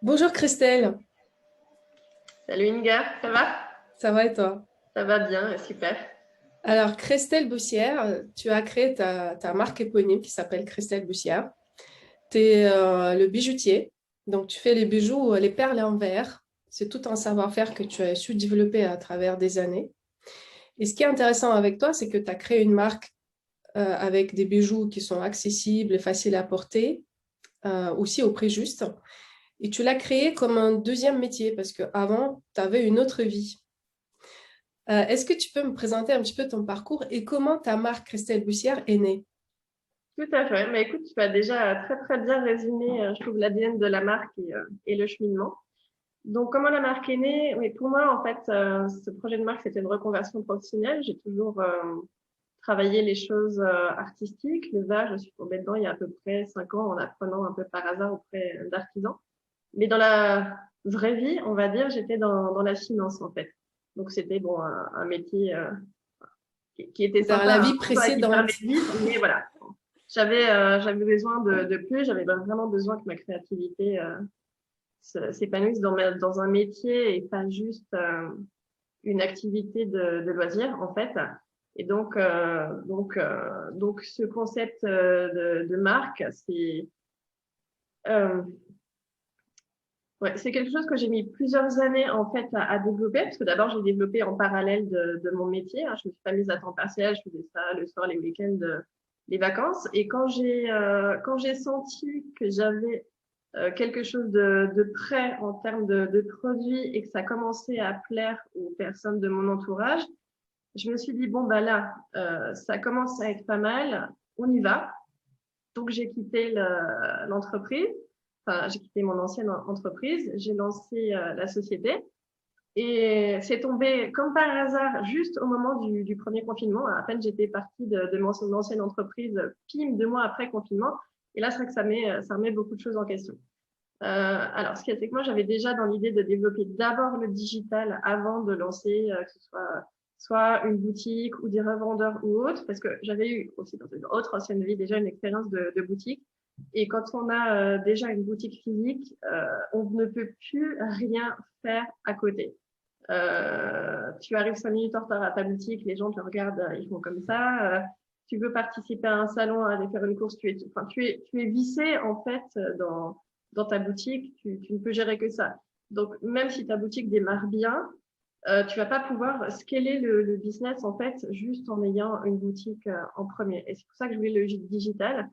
Bonjour Christelle, Salut Inga, ça va? ça va et toi? Ça va bien, super. Alors Christelle Bussière, tu as créé ta marque éponyme qui s'appelle Christelle Bussière. Tu es le bijoutier, donc tu fais les bijoux, les perles en verre. C'est tout un savoir-faire que tu as su développer à travers des années. Et ce qui est intéressant avec toi, c'est que tu as créé une marque avec des bijoux qui sont accessibles et faciles à porter, aussi au prix juste. Et tu l'as créé comme un deuxième métier parce qu'avant, tu avais une autre vie. Est-ce que tu peux me présenter un petit peu ton parcours et comment ta marque Christelle Bussière est née? Tout à fait. Mais écoute, tu as déjà très très bien résumé, je trouve, l'ADN de la marque et le cheminement. Donc, comment la marque est née? Oui, pour moi, en fait, ce projet de marque, c'était une reconversion professionnelle. J'ai toujours travaillé les choses artistiques. Le verre, je suis tombée dedans il y a à peu près 5 ans en apprenant un peu par hasard auprès d'artisans. Mais dans la vraie vie, on va dire, j'étais dans la finance, en fait. Donc, c'était bon, un métier qui était Dans sympa, la un vie emploi qui permet précédente. de vivre, mais voilà. J'avais besoin de plus, j'avais vraiment besoin que ma créativité s'épanouisse dans un métier et pas juste une activité de loisir, en fait. Et donc ce concept de marque, euh, ouais, c'est quelque chose que j'ai mis plusieurs années en fait à développer, parce que d'abord j'ai développé en parallèle de mon métier. Hein. Je me suis pas mise à temps partiel, je faisais ça le soir, les week-ends, les vacances. Et quand j'ai senti que j'avais quelque chose de prêt en termes de produits et que ça commençait à plaire aux personnes de mon entourage, je me suis dit bon bah là, ça commence à être pas mal, on y va. Donc, j'ai quitté l'entreprise. Enfin, j'ai quitté mon ancienne entreprise. J'ai lancé la société. Et c'est tombé comme par hasard, juste au moment du premier confinement. À peine j'étais partie de mon ancienne entreprise, pile 2 mois après confinement. Et là, c'est vrai que ça remet beaucoup de choses en question. Alors, ce qui est, c'est que moi, j'avais déjà dans l'idée de développer d'abord le digital avant de lancer, que ce soit une boutique ou des revendeurs ou autre, parce que j'avais eu aussi dans une autre ancienne vie déjà une expérience de boutique. Et quand on a déjà une boutique physique, on ne peut plus rien faire à côté. Tu arrives 5 minutes en retard à ta boutique, les gens te regardent, ils font comme ça. Tu veux participer à un salon, aller faire une course, tu es vissé en fait dans ta boutique, tu ne peux gérer que ça. Donc même si ta boutique démarre bien, tu vas pas pouvoir scaler le business en fait juste en ayant une boutique en premier. Et c'est pour ça que je voulais le digital,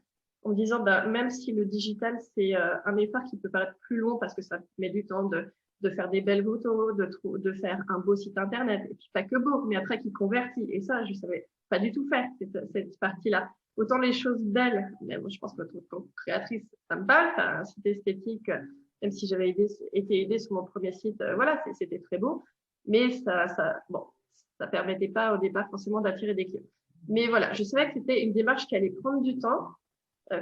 en me disant bah, même si le digital c'est un effort qui peut paraître plus long parce que ça met du temps de faire des belles photos, de faire un beau site internet, et puis pas que beau, mais après qui convertit. Et ça, je savais pas du tout faire cette partie-là. Autant les choses belles, mais moi, je pense que ton créatrice, ça me parle, t'as un site esthétique, même si j'avais été aidée sur mon premier site, voilà, c'était très beau, mais bon, ça permettait pas au départ forcément d'attirer des clients. Mais voilà, je savais que c'était une démarche qui allait prendre du temps,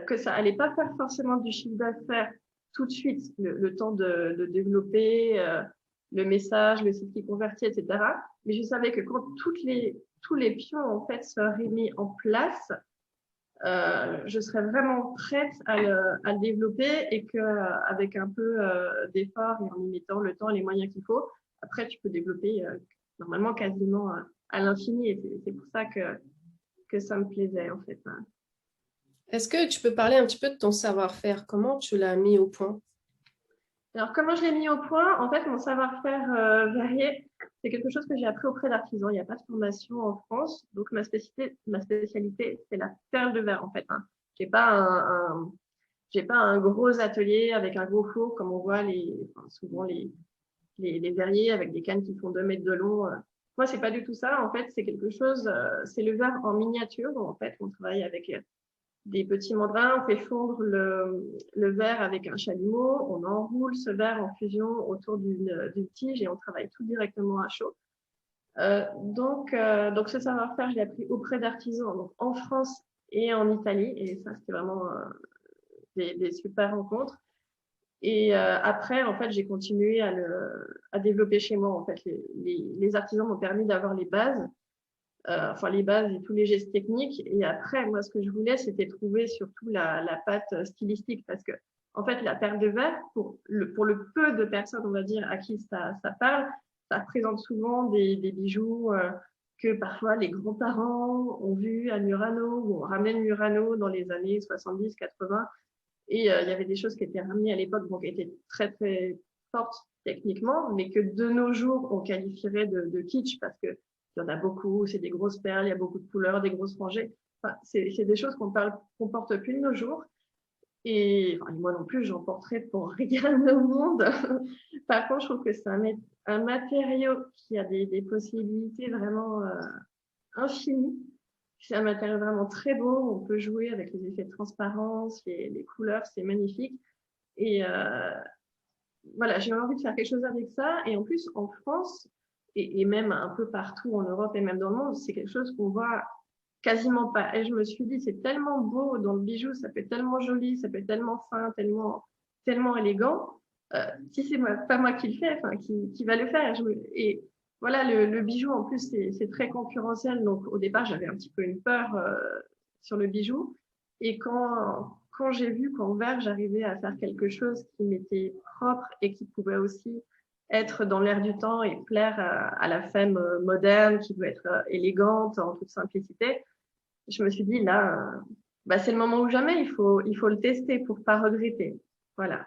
que ça allait pas faire forcément du chiffre d'affaires tout de suite, le temps de développer le message, le site qui convertit, etc. Mais je savais que quand tous les pions en fait seraient mis en place, je serais vraiment prête à le développer et que avec un peu d'effort et en y mettant le temps et les moyens qu'il faut, après tu peux développer normalement quasiment à l'infini. Et c'est pour ça que ça me plaisait en fait. Est-ce que tu peux parler un petit peu de ton savoir-faire? Comment tu l'as mis au point? Alors, comment je l'ai mis au point? En fait, mon savoir-faire varié, c'est quelque chose que j'ai appris auprès d'artisans. Il n'y a pas de formation en France, donc ma spécialité, c'est la perle de verre, en fait. Hein. J'ai pas j'ai pas un gros atelier avec un gros four comme on voit souvent les verriers avec des cannes qui font 2 mètres de long. Moi, c'est pas du tout ça. En fait, c'est quelque chose, c'est le verre en miniature. Donc, en fait, on travaille avec des petits mandrins, on fait fondre le verre avec un chalumeau, on enroule ce verre en fusion autour d'une tige et on travaille tout directement à chaud. Donc ce savoir-faire, je l'ai appris auprès d'artisans donc en France et en Italie et ça c'était vraiment des super rencontres. Et après, en fait, j'ai continué à développer chez moi. En fait, les artisans m'ont permis d'avoir les bases enfin les bases et tous les gestes techniques. Et après, moi, ce que je voulais, c'était trouver surtout la patte stylistique parce que En fait, la perle de verre, pour le peu de personnes, on va dire, à qui ça parle, ça représente souvent des bijoux que parfois les grands-parents ont vus à Murano ou ont ramené de Murano dans les années 70-80. Et il y avait des choses qui étaient ramenées à l'époque, donc qui étaient très, très fortes techniquement, mais que de nos jours, on qualifierait de kitsch parce qu'il y en a beaucoup, c'est des grosses perles, il y a beaucoup de couleurs, des grosses rangées. Enfin, c'est des choses qu'on porte plus de nos jours. Et enfin, moi non plus, j'en porterai pour rien au monde. Par contre, je trouve que c'est un matériau qui a des possibilités vraiment infinies. C'est un matériau vraiment très beau. On peut jouer avec les effets de transparence, les couleurs, c'est magnifique. Et voilà, j'ai envie de faire quelque chose avec ça. Et en plus, en France, et même un peu partout en Europe et même dans le monde, c'est quelque chose qu'on voit quasiment pas. Et je me suis dit, c'est tellement beau dans le bijou, ça peut être tellement joli, ça peut être tellement fin, tellement élégant. Si c'est pas moi qui le fais, enfin, qui va le faire. Et voilà, le bijou, en plus, c'est très concurrentiel. Donc, au départ, j'avais un petit peu une peur sur le bijou. Et quand j'ai vu qu'en verre, j'arrivais à faire quelque chose qui m'était propre et qui pouvait aussi être dans l'air du temps et plaire à la femme moderne qui veut être élégante en toute simplicité, je me suis dit là, bah, c'est le moment ou jamais, il faut le tester pour pas regretter. Voilà.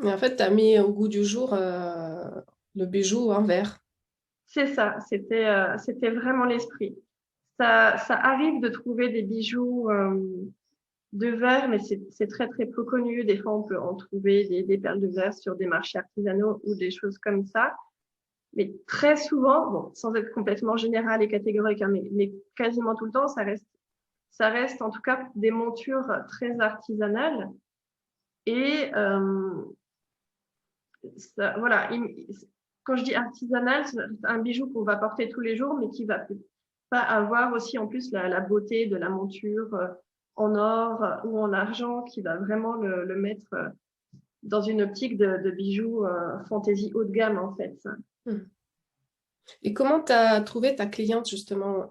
Et en fait, tu as mis au goût du jour le bijou en verre. C'est ça, c'était vraiment l'esprit. Ça arrive de trouver des bijoux de verre, mais c'est très très peu connu. Des fois, on peut en trouver des perles de verre sur des marchés artisanaux ou des choses comme ça. Mais très souvent, bon, sans être complètement général et catégorique, hein, mais quasiment tout le temps, ça reste en tout cas des montures très artisanales. Et voilà, quand je dis artisanal, c'est un bijou qu'on va porter tous les jours, mais qui va pas avoir aussi en plus la beauté de la monture en or ou en argent, qui va vraiment le mettre dans une optique de bijoux fantaisie haut de gamme en fait. Hmm. Et comment tu as trouvé ta cliente justement?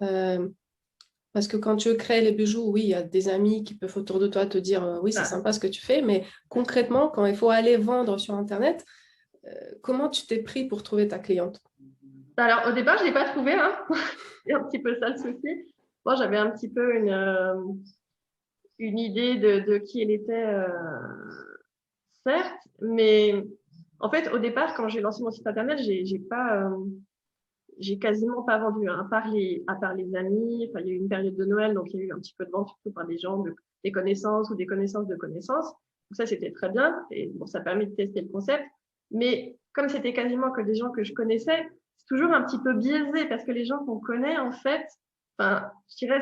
Parce que quand tu crées les bijoux, oui, il y a des amis qui peuvent autour de toi te dire oui, c'est Ah. sympa ce que tu fais, mais concrètement, quand il faut aller vendre sur Internet, comment tu t'es pris pour trouver ta cliente? Alors au départ, je l'ai pas trouvé, hein. C'est un petit peu ça le souci. Moi, j'avais un petit peu une idée de qui elle était, certes, mais en fait, au départ, quand j'ai lancé mon site internet, j'ai quasiment pas vendu, hein, à part les amis. Enfin, il y a eu une période de Noël, donc il y a eu un petit peu de vente, surtout par des gens, des connaissances ou des connaissances de connaissances. Donc ça, c'était très bien. Et bon, ça permet de tester le concept. Mais comme c'était quasiment que des gens que je connaissais, c'est toujours un petit peu biaisé parce que les gens qu'on connaît, en fait, enfin, je dirais,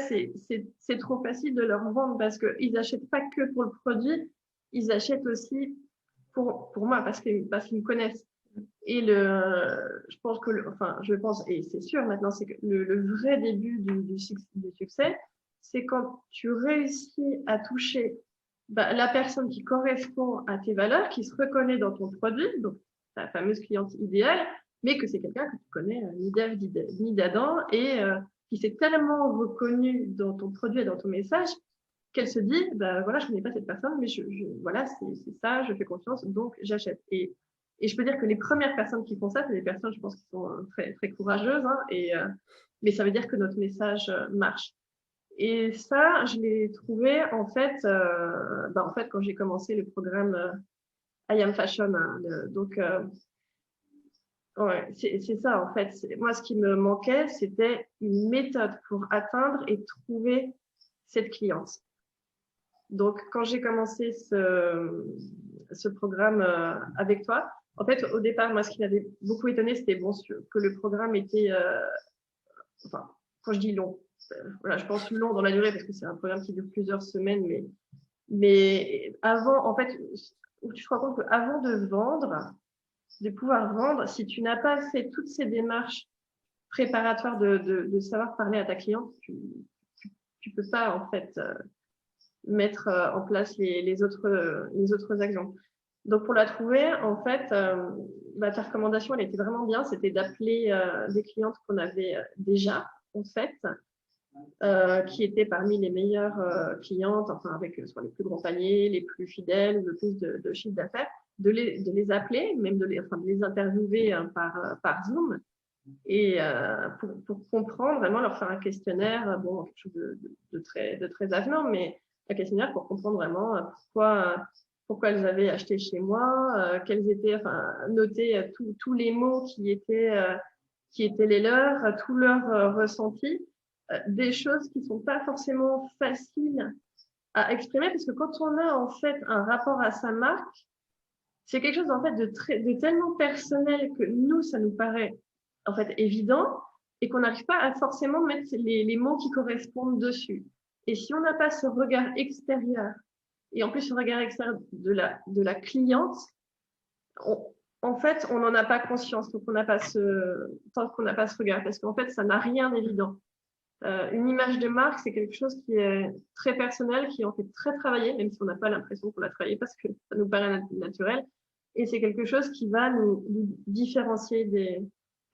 c'est trop facile de leur vendre parce qu'ils achètent pas que pour le produit, ils achètent aussi pour moi parce qu'ils me connaissent. Et je pense enfin, je pense, et c'est sûr maintenant, c'est que le vrai début du succès, c'est quand tu réussis à toucher la personne qui correspond à tes valeurs, qui se reconnaît dans ton produit, donc ta fameuse cliente idéale, mais que c'est quelqu'un que tu connais ni d'Ève ni d'Adam et qui s'est tellement reconnu dans ton produit et dans ton message qu'elle se dit, bah voilà, je connais pas cette personne, mais voilà, c'est ça, je fais confiance, donc j'achète. Et je peux dire que les premières personnes qui font ça, c'est des personnes, je pense, qui sont très, très courageuses, hein, mais ça veut dire que notre message marche. Et ça, je l'ai trouvé, en fait, quand j'ai commencé le programme I Am Fashion, hein, donc, ouais, c'est ça, en fait. Moi, ce qui me manquait, c'était une méthode pour atteindre et trouver cette cliente. Donc, quand j'ai commencé ce programme avec toi, en fait, au départ, moi, ce qui m'avait beaucoup étonné, c'était bon, que le programme était, enfin, quand je dis long, voilà, je pense long dans la durée parce que c'est un programme qui dure plusieurs semaines, mais avant, en fait, où tu te rends compte qu'avant de pouvoir vendre, si tu n'as pas fait toutes ces démarches préparatoires de savoir parler à ta cliente, tu peux pas, en fait, mettre en place les autres actions. Donc, pour la trouver, en fait, ta recommandation, elle était vraiment bien. C'était d'appeler des clientes qu'on avait déjà, en fait, qui étaient parmi les meilleures clientes, enfin avec soit les plus gros paniers, les plus fidèles, le plus de chiffre d'affaires, de les appeler, même de les interviewer par Zoom, et pour comprendre, vraiment leur faire un questionnaire, bon, quelque chose de très avenant, mais un questionnaire pour comprendre vraiment pourquoi elles avaient acheté chez moi, quels étaient, enfin, noter tous les mots qui étaient les leurs, tous leurs ressentis, des choses qui sont pas forcément faciles à exprimer, parce que quand on a en fait un rapport à sa marque, c'est quelque chose en fait de tellement personnel que nous, ça nous paraît en fait évident et qu'on n'arrive pas à forcément mettre les mots qui correspondent dessus. Et si on n'a pas ce regard extérieur, et en plus ce regard extérieur de la cliente, en fait, on n'en a pas conscience tant qu'on n'a pas ce regard, parce qu'en fait, ça n'a rien d'évident. Une image de marque, c'est quelque chose qui est très personnel, qui est en fait très travaillé, même si on n'a pas l'impression qu'on l'a travaillé parce que ça nous paraît naturel. Et c'est quelque chose qui va nous différencier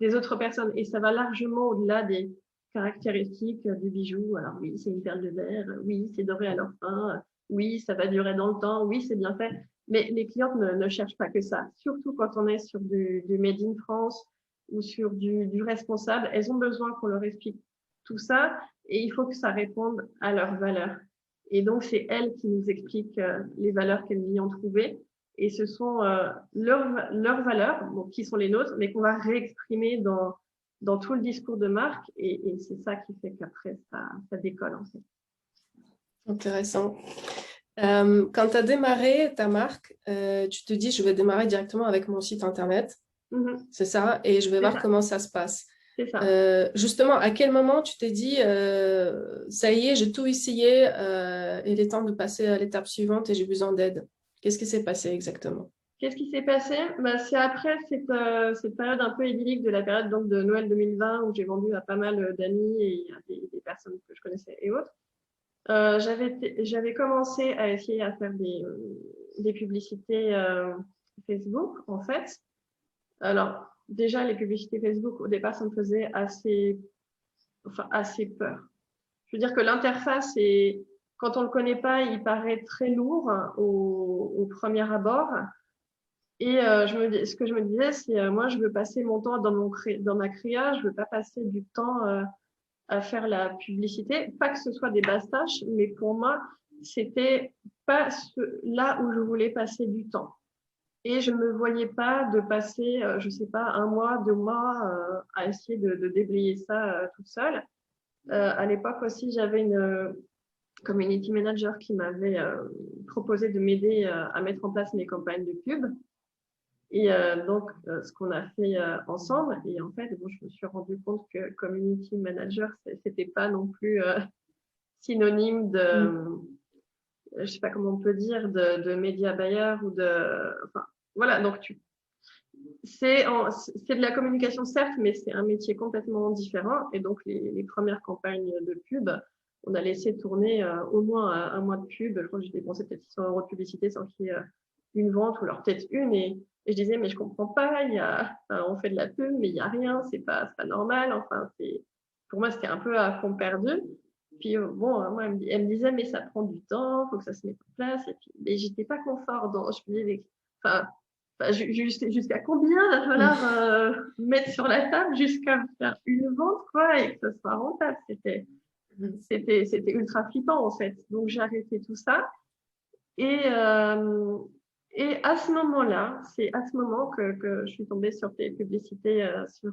des autres personnes. Et ça va largement au-delà des caractéristiques du bijou. Alors oui, c'est une perle de verre, oui, c'est doré à leur fin, oui, ça va durer dans le temps, oui, c'est bien fait. Mais les clientes ne cherchent pas que ça. Surtout quand on est sur du Made in France ou sur du responsable, elles ont besoin qu'on leur explique tout ça, et il faut que ça réponde à leurs valeurs. Et donc, c'est elles qui nous expliquent les valeurs qu'elles y ont trouvées. Et ce sont leurs valeurs, bon, qui sont les nôtres, mais qu'on va réexprimer dans tout le discours de marque. Et c'est ça qui fait qu'après, ça décolle, en fait. Intéressant. Quand tu as démarré ta marque, tu te dis, je vais démarrer directement avec mon site Internet. C'est ça, et je vais voir comment ça se passe. C'est ça. Justement, à quel moment tu t'es dit, ça y est, j'ai tout essayé, il est temps de passer à l'étape suivante et j'ai besoin d'aide? Qu'est-ce qui s'est passé exactement? Qu'est-ce qui s'est passé? C'est après cette période un peu idyllique de la période donc, de Noël 2020 où j'ai vendu à pas mal d'amis et à des personnes que je connaissais et autres. J'avais commencé à essayer à faire des publicités Facebook, en fait. Alors, déjà, les publicités Facebook, au départ, ça me faisait assez peur. Je veux dire que l'interface, quand on ne le connaît pas, il paraît très lourd au premier abord. Et ce que je me disais, c'est moi, je veux passer mon temps dans ma créa, je veux pas passer du temps à faire la publicité. Pas que ce soit des basses tâches, mais pour moi, c'était pas là où je voulais passer du temps. Et je me voyais pas de passer, je sais pas, 1 mois, 2 mois à essayer de déblayer ça toute seule. À l'époque aussi, j'avais une community manager qui m'avait proposé de m'aider à mettre en place mes campagnes de pub. Et donc, ce qu'on a fait ensemble, et en fait, bon, je me suis rendu compte que community manager, c'était pas non plus synonyme de, je sais pas comment on peut dire, de média buyer ou enfin, voilà. Donc, c'est de la communication certes, mais c'est un métier complètement différent. Et donc, les premières campagnes de pub, on a laissé tourner au moins 1 mois de pub. Je crois que j'ai dépensé peut-être 600 € de publicité sans qu'il y ait une vente ou alors peut-être une. Et je disais, mais je comprends pas, on fait de la pub, mais il n'y a rien, c'est pas normal. Enfin, pour moi, c'était un peu à fond perdu. Puis bon, moi, elle me disait, mais ça prend du temps, faut que ça se mette en place. Et puis, mais j'étais pas confort je me disais, enfin, jusqu'à combien va falloir mettre sur la table jusqu'à faire une vente, quoi, et que ça soit rentable. C'était ultra flippant, en fait. Donc, j'ai arrêté tout ça. Et à ce moment-là, c'est à ce moment que je suis tombée sur tes publicités sur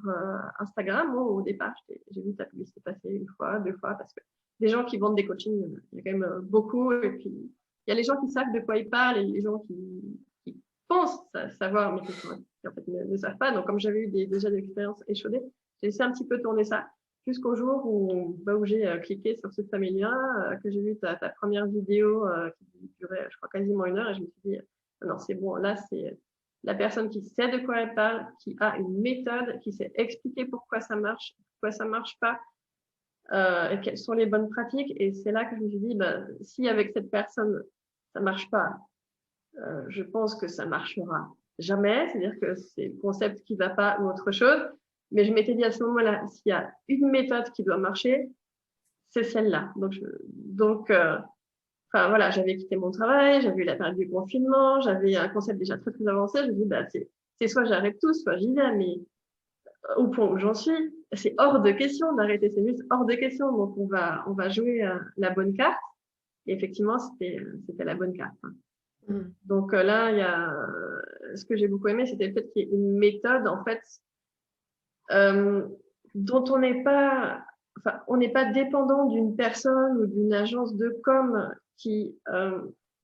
Instagram. Au départ, j'ai vu ta publicité passer 1 fois, 2 fois, parce que des gens qui vendent des coachings, il y a quand même beaucoup. Et puis, il y a les gens qui savent de quoi ils parlent et les gens qui pensent savoir, mais qui en fait ne savent pas. Donc, comme j'avais eu déjà des expériences échaudées, j'ai laissé un petit peu tourner ça jusqu'au jour où j'ai cliqué sur ce famille-là, que j'ai vu ta première vidéo qui durait, je crois, quasiment 1 heure, et je me suis dit, non, c'est bon, là, c'est la personne qui sait de quoi elle parle, qui a une méthode, qui sait expliquer pourquoi ça marche pas, et quelles sont les bonnes pratiques. Et c'est là que je me suis dit, si avec cette personne, ça marche pas, je pense que ça marchera jamais. C'est-à-dire que c'est le concept qui va pas ou autre chose. Mais je m'étais dit à ce moment-là, s'il y a une méthode qui doit marcher, c'est celle-là. Enfin, voilà, j'avais quitté mon travail, j'avais eu la période du confinement, j'avais un concept déjà très, très avancé. Je me dis, bah, c'est soit j'arrête tout, soit j'y vais, mais au point où j'en suis, c'est hors de question d'arrêter, c'est juste hors de question. Donc, on va jouer la bonne carte. Et effectivement, c'était la bonne carte. Hein. Donc là, ce que j'ai beaucoup aimé, c'était le fait qu'il y ait une méthode, en fait, dont on n'est pas dépendant d'une personne ou d'une agence de com qui,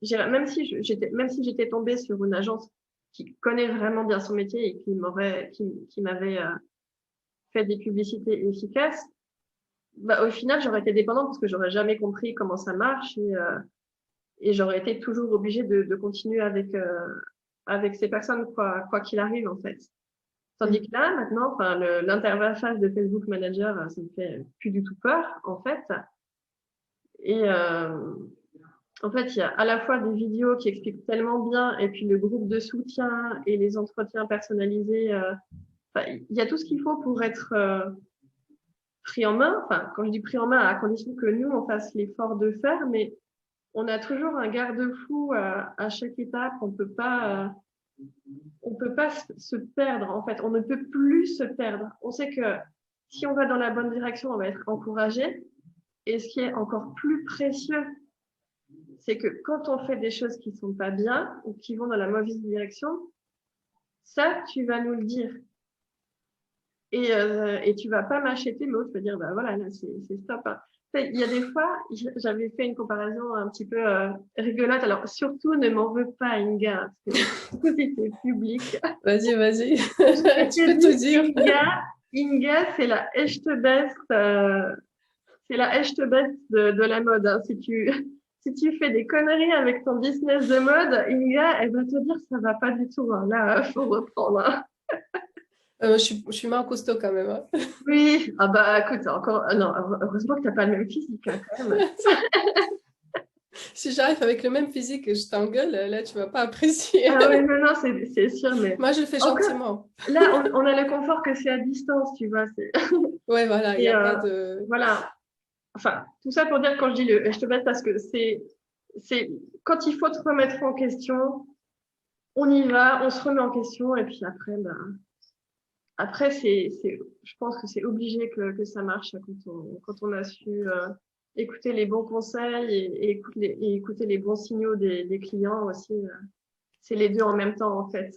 même si j'étais tombée sur une agence qui connaît vraiment bien son métier et qui m'avait fait des publicités efficaces, bah, au final, j'aurais été dépendante parce que j'aurais jamais compris comment ça marche et j'aurais été toujours obligée de continuer avec ces personnes, quoi qu'il arrive, en fait. Tandis que là, maintenant, enfin, l'interface de Facebook Manager, ça me fait plus du tout peur, en fait. Et en fait, il y a à la fois des vidéos qui expliquent tellement bien, et puis le groupe de soutien et les entretiens personnalisés. Enfin, il y a tout ce qu'il faut pour être pris en main. Enfin, quand je dis pris en main, à condition que nous, on fasse l'effort de faire, mais on a toujours un garde-fou à chaque étape. On peut pas se perdre, en fait. On ne peut plus se perdre. On sait que si on va dans la bonne direction, on va être encouragé. Et ce qui est encore plus précieux, c'est que quand on fait des choses qui sont pas bien ou qui vont dans la mauvaise direction, ça, tu vas nous le dire. Et tu vas pas m'acheter l'autre, tu vas dire, bah voilà, là, c'est stop. Hein. Il y a des fois, j'avais fait une comparaison un petit peu rigolote. Alors, surtout, ne m'en veux pas, Inga, parce que c'était public. Vas-y. Tu peux tout dire. Inga, c'est la echte best, de la mode. Hein. Si tu fais des conneries avec ton business de mode, Inga, elle va te dire ça va pas du tout. Hein. Là, faut reprendre. Hein. Je suis main costaud quand même. Hein. Oui, ah bah écoute, encore non, heureusement que t'as pas le même physique hein, quand même. Si j'arrive avec le même physique et je t'engueule, là tu vas pas apprécier. Ah oui, non, c'est sûr, mais moi je le fais gentiment. Là, on a le confort que c'est à distance, tu vois. Ouais, voilà, il n'y a pas de. Voilà. Enfin, tout ça pour dire quand je dis je te baisse parce que c'est quand il faut te remettre en question, on y va, on se remet en question et puis après, après je pense que c'est obligé que ça marche quand on a su écouter les bons conseils et écouter les bons signaux des clients aussi. C'est les deux en même temps en fait.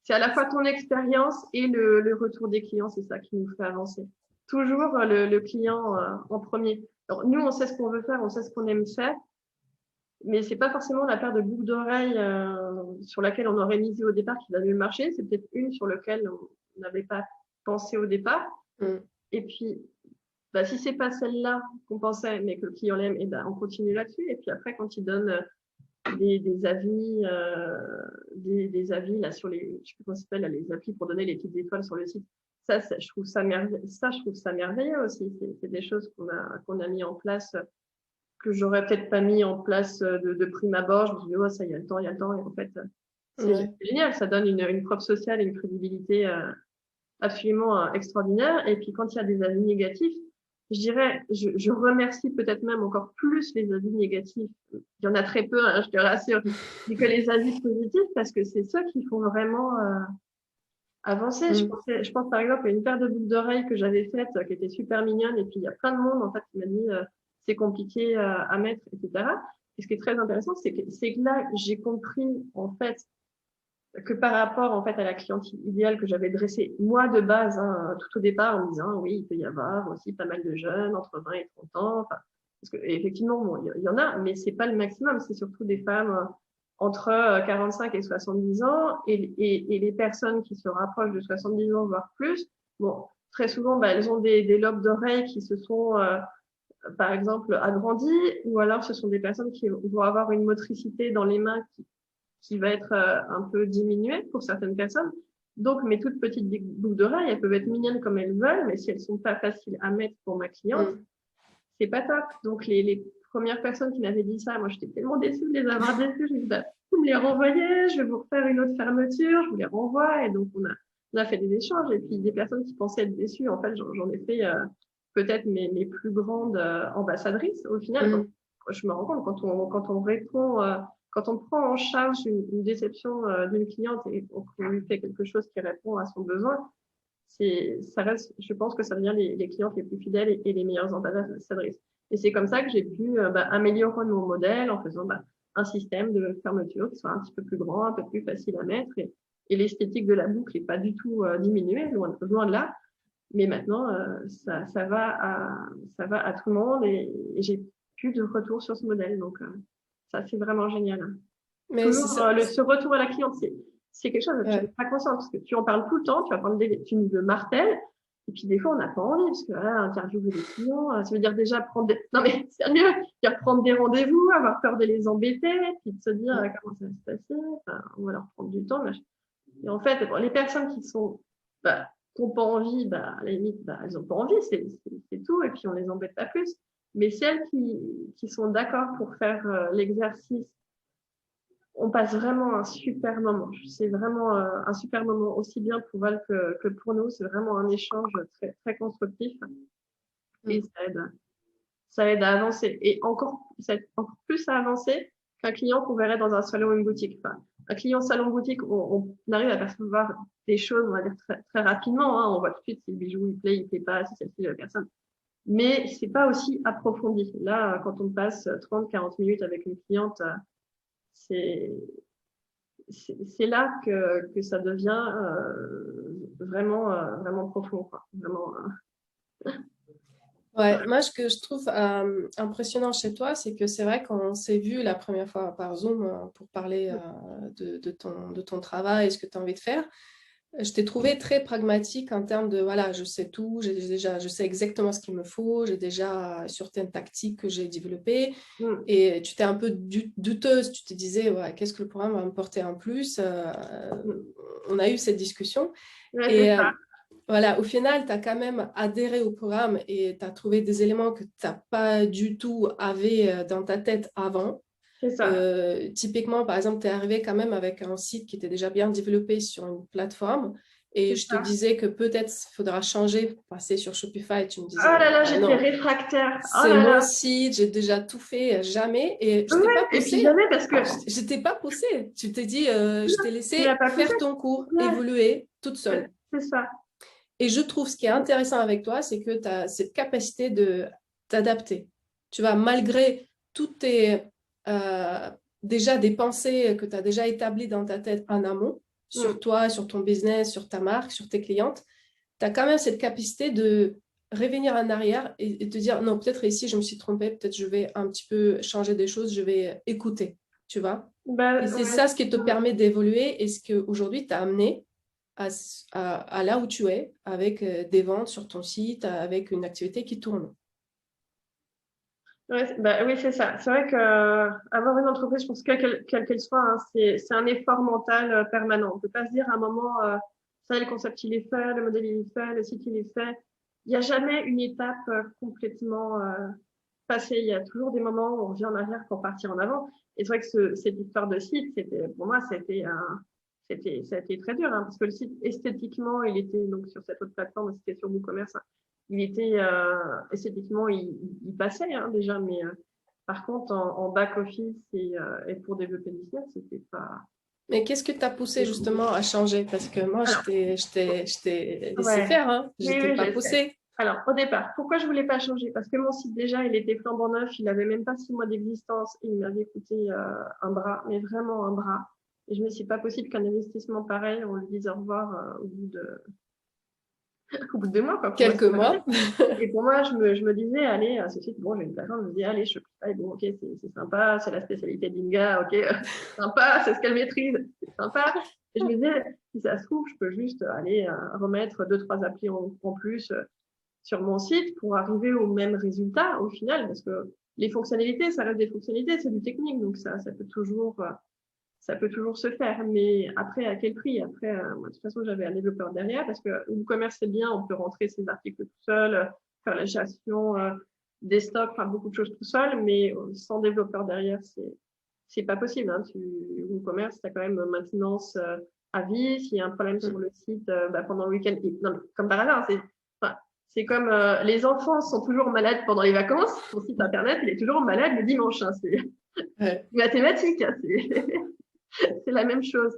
C'est à la fois ton expérience et le retour des clients, c'est ça qui nous fait avancer. Toujours le client en premier. Alors, nous, on sait ce qu'on veut faire, on sait ce qu'on aime faire, mais c'est pas forcément la paire de boucles d'oreilles sur laquelle on aurait misé au départ qui va mieux marcher. C'est peut-être une sur laquelle on n'avait pas pensé au départ. Et puis, bah, si c'est pas celle-là qu'on pensait, mais que le client l'aime, et ben on continue là-dessus. Et puis après, quand il donne des avis, des avis là sur les, je sais plus comment ça s'appelle, les applis pour donner les petites étoiles sur le site. Je trouve ça merveilleux aussi. C'est des choses qu'on a mis en place que j'aurais peut-être pas mis en place de prime abord. Je me suis dit, oh, ça, il y a le temps. Et en fait, c'est génial. Ça donne une preuve sociale et une crédibilité absolument extraordinaire. Et puis, quand il y a des avis négatifs, je dirais, je remercie peut-être même encore plus les avis négatifs. Il y en a très peu, hein, je te rassure, que les avis positifs, parce que c'est ceux qui font vraiment avancer. Je pense par exemple à une paire de boucles d'oreilles que j'avais faite, qui était super mignonne, et puis il y a plein de monde en fait qui m'a dit c'est compliqué à mettre, etc. Et ce qui est très intéressant, c'est que là j'ai compris en fait que par rapport en fait à la clientèle idéale que j'avais dressée moi de base hein, tout au départ en me disant oui il peut y avoir aussi pas mal de jeunes entre 20 et 30 ans enfin, parce que effectivement bon, il y en a mais c'est pas le maximum, c'est surtout des femmes entre 45 et 70 ans et les personnes qui se rapprochent de 70 ans voire plus bon très souvent bah, elles ont des lobes d'oreilles qui se sont par exemple agrandis ou alors ce sont des personnes qui vont avoir une motricité dans les mains qui va être un peu diminuée pour certaines personnes. Donc, mes toutes petites boucles d'oreilles, elles peuvent être mignonnes comme elles veulent, mais si elles sont pas faciles à mettre pour ma cliente, c'est pas top. Donc, les premières personnes qui m'avaient dit ça, moi, j'étais tellement déçue de les avoir déçues. Je me dis, bah, vous me les renvoyez, je vais vous refaire une autre fermeture, je vous les renvoie. Et donc, on a fait des échanges. Et puis, des personnes qui pensaient être déçues, en fait, j'en ai fait peut-être mes plus grandes ambassadrices au final. Je me rends compte quand on répond, quand on prend en charge une déception d'une cliente et qu'on lui fait quelque chose qui répond à son besoin, ça reste, je pense que ça devient les clientes les plus fidèles et les meilleures ambassadrices. Et c'est comme ça que j'ai pu améliorer mon modèle en faisant un système de fermeture qui soit un petit peu plus grand, un peu plus facile à mettre. Et l'esthétique de la boucle n'est pas du tout diminuée, loin de là. Mais maintenant, ça va à tout le monde et j'ai plus de retour sur ce modèle. Donc, ça, c'est vraiment génial. Mais Toujours, ça. ce retour à la cliente, c'est quelque chose que tu n'es pas conscient parce que tu en parles tout le temps, tu nous le martèles. Et puis, des fois, on n'a pas envie parce que interviewer les clients, ça veut dire déjà non mais sérieux, prendre des rendez-vous, avoir peur de les embêter, puis de se dire comment ça va se passer, on va leur prendre du temps. Et en fait, les personnes qui n'ont pas envie, à la limite, elles n'ont pas envie, c'est tout, et puis on les embête pas plus. Mais celles qui sont d'accord pour faire l'exercice, on passe vraiment un super moment. C'est vraiment un super moment, aussi bien pour Val que pour nous. C'est vraiment un échange très, très constructif. Et ça aide à avancer. Et ça aide encore plus à avancer qu'un client qu'on verrait dans un salon ou une boutique. Enfin, un client salon-boutique, on arrive à percevoir des choses, on va dire, très, très rapidement. Hein. On voit tout de suite si le bijou, il plaît pas, si c'est le style de la personne. Mais c'est pas aussi approfondi. Là, quand on passe 30-40 minutes avec une cliente, c'est là que ça devient vraiment, vraiment profond, quoi. Vraiment, Ouais, moi, ce que je trouve impressionnant chez toi, c'est que c'est vrai qu'on s'est vu la première fois par Zoom pour parler de ton travail et ce que tu as envie de faire. Je t'ai trouvé très pragmatique en termes de, voilà, je sais tout, je sais exactement ce qu'il me faut, j'ai déjà certaines tactiques que j'ai développées. Et tu t'es un peu douteuse, tu te disais, ouais, qu'est-ce que le programme va me porter en plus? On a eu cette discussion. ouais, Et c'est ça. voilà, au final, tu as quand même adhéré au programme et tu as trouvé des éléments que tu n'as pas du tout avait dans ta tête avant. C'est ça. Typiquement, par exemple, tu es arrivé quand même avec un site qui était déjà bien développé sur une plateforme et C'est je te ça. disais que peut-être il faudra changer, passer sur Shopify et tu me Oh disais, là là, ah j'étais non, réfractaire. Oh c'est là mon là. site, j'ai déjà tout fait, jamais. Et je t'ai Ouais, pas et puis poussé. jamais parce que Je t'ai pas poussé. Tu t'es dit, je t'ai tu l'as laissé pas poussé. faire ton cours, Ouais, évoluer toute seule. c'est ça. Et je trouve ce qui est intéressant avec toi, c'est que tu as cette capacité de t'adapter. Tu vois, malgré toutes tes déjà des pensées que tu as déjà établies dans ta tête en amont, sur toi, sur ton business, sur ta marque, sur tes clientes, tu as quand même cette capacité de revenir en arrière et te dire, non, peut-être ici, je me suis trompée, peut-être je vais un petit peu changer des choses, je vais écouter, tu vois. Et c'est Ouais. ça ce qui te permet d'évoluer et ce qu'aujourd'hui tu as amené à là où tu es, avec des ventes sur ton site, avec une activité qui tourne. Ouais, oui, c'est ça. C'est vrai que avoir une entreprise, je pense quelle qu'elle soit, hein, c'est un effort mental permanent. On peut pas se dire à un moment, ça, le concept il est fait, le modèle il est fait, le site il est fait. Il n'y a jamais une étape complètement passée. Il y a toujours des moments où on revient en arrière pour partir en avant. Et c'est vrai que cette histoire de site, pour moi, ça a été très dur, hein, parce que le site esthétiquement, il était donc sur cette autre plateforme, c'était sur WooCommerce, hein, il était esthétiquement, il passait hein, déjà, mais par contre en back office et pour développer le business, c'était pas. Mais qu'est-ce que tu as poussé justement à changer? Parce que moi, Alors, je t'ai laissé ouais, faire, hein. Je t'ai oui, pas je sais. poussé. Alors, au départ, pourquoi je voulais pas changer? Parce que mon site déjà, il était flambant neuf, il avait même pas 6 mois d'existence, il m'avait coûté un bras, mais vraiment un bras. Et je me suis dit, c'est pas possible qu'un investissement pareil, on lui dise au revoir au bout de 2 mois, quoi, pour moi, Quelques c'est pas possible. mois. Et pour moi, je me disais, allez, ce site, bon, j'ai une plateforme, je me dis, allez, Shopify, bon, ok, c'est sympa, c'est la spécialité d'Inga, ok, sympa, c'est ce qu'elle maîtrise, c'est sympa. Et je me disais, si ça se trouve, je peux juste aller remettre 2-3 applis en plus sur mon site pour arriver au même résultat au final, parce que les fonctionnalités, ça reste des fonctionnalités, c'est du technique, donc ça peut toujours se faire, mais après, à quel prix? Après, moi, de toute façon, j'avais un développeur derrière parce que WooCommerce, c'est bien, on peut rentrer ses articles tout seul, faire la gestion des stocks, faire beaucoup de choses tout seul, mais sans développeur derrière, c'est pas possible. Hein. WooCommerce, tu as quand même maintenance à vie. S'il y a un problème sur le site pendant le week-end, non, comme par hasard, C'est comme les enfants sont toujours malades pendant les vacances. Son site internet, il est toujours malade le dimanche. Hein, c'est mathématique. Hein, c'est la même chose.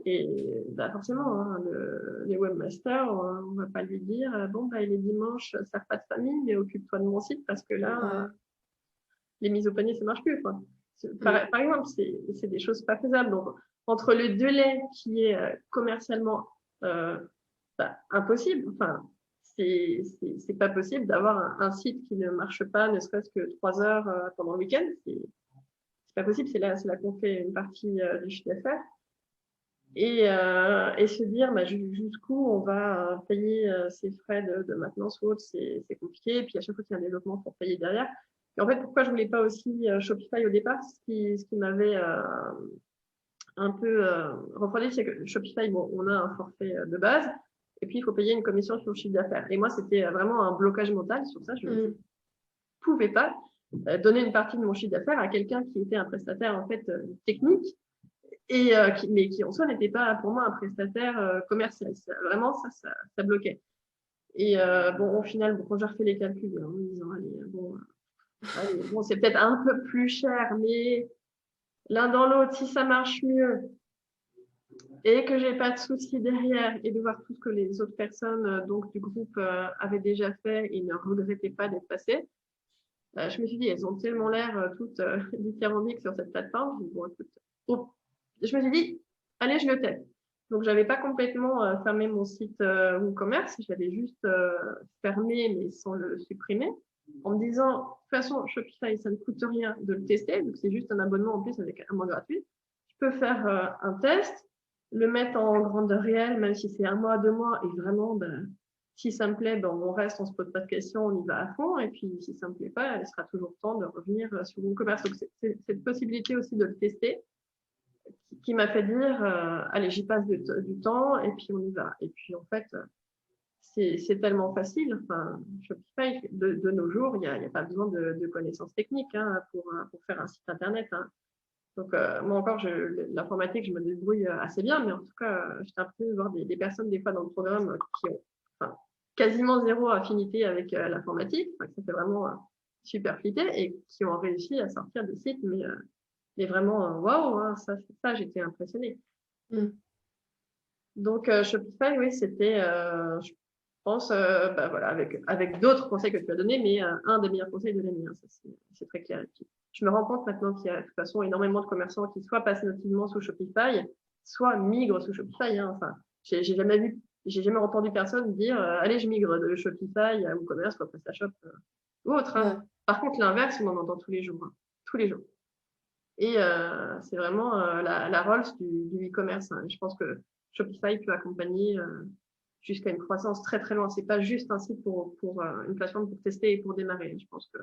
Et bah, forcément, hein, les webmasters, on ne va pas lui dire bon, bah, les dimanches, ça n'a pas de famille, mais occupe-toi de mon site parce que là, les mises au panier, ça ne marche plus. Quoi. Par exemple, c'est des choses pas faisables. Donc, entre le délai qui est commercialement impossible, enfin, c'est pas possible d'avoir un site qui ne marche pas, ne serait-ce que 3 heures pendant le week-end. C'est pas possible. C'est là qu'on fait une partie du chiffre d'affaires. Et se dire jusqu'où on va payer ces frais de maintenance ou autre, c'est compliqué. Et puis à chaque fois qu'il y a un développement, pour payer derrière. Et en fait, pourquoi je voulais pas aussi Shopify au départ, ce qui m'avait un peu refroidi, c'est que Shopify, bon, on a un forfait de base, et puis il faut payer une commission sur le chiffre d'affaires. Et moi, c'était vraiment un blocage mental sur ça. Je ne pouvais pas donner une partie de mon chiffre d'affaires à quelqu'un qui était un prestataire en fait technique, et mais qui en soi n'était pas pour moi un prestataire commercial. Vraiment, ça bloquait. Et au final, quand j'ai refait les calculs, en me disant, allez, c'est peut-être un peu plus cher, mais l'un dans l'autre, si ça marche mieux et que j'ai pas de soucis derrière et de voir tout ce que les autres personnes donc du groupe avaient déjà fait et ne regrettaient pas d'être passées, je me suis dit, elles ont tellement l'air toutes dithyrambiques sur cette plateforme. Bon, écoute, je me suis dit, allez, je le teste. Donc, j'avais pas complètement fermé mon site WooCommerce, j'avais juste fermé, mais sans le supprimer, en me disant, de toute façon, Shopify, ça ne coûte rien de le tester, donc c'est juste un abonnement en plus avec un mois gratuit. Je peux faire un test, le mettre en grandeur réelle, même si c'est 1 mois, 2 mois, et vraiment, si ça me plaît, on reste, on se pose pas de questions, on y va à fond, et puis si ça me plaît pas, il sera toujours temps de revenir sur WooCommerce. Donc, c'est cette possibilité aussi de le tester qui m'a fait dire allez, j'y passe du temps et puis on y va. Et puis en fait, c'est tellement facile. Enfin, Shopify, de nos jours, il n'y a pas besoin de connaissances techniques pour faire un site internet. Hein. Donc, moi encore, l'informatique, je me débrouille assez bien, mais en tout cas, j'étais un peu de voir des personnes, des fois, dans le programme qui ont quasiment zéro affinité avec l'informatique. Ça fait vraiment super flipper et qui ont réussi à sortir des sites, mais vraiment, waouh, hein, ça j'étais impressionnée. Donc, Shopify, oui, c'était, je pense, voilà, avec d'autres conseils que tu as donnés, mais un des meilleurs conseils de l'année, hein, c'est très clair. Et puis, je me rends compte maintenant qu'il y a de toute façon énormément de commerçants qui soit passent nativement sous Shopify, soit migrent sous Shopify. Hein. Enfin, j'ai jamais entendu personne dire allez, je migre de Shopify à WooCommerce ou à PrestaShop ou autre. Hein. Ouais. Par contre, l'inverse, on en entend tous les jours. Hein. Tous les jours. Et c'est vraiment la Rolls du e-commerce. Hein. Je pense que Shopify peut accompagner jusqu'à une croissance très très loin. C'est pas juste un site pour une plateforme pour tester et pour démarrer. Je pense que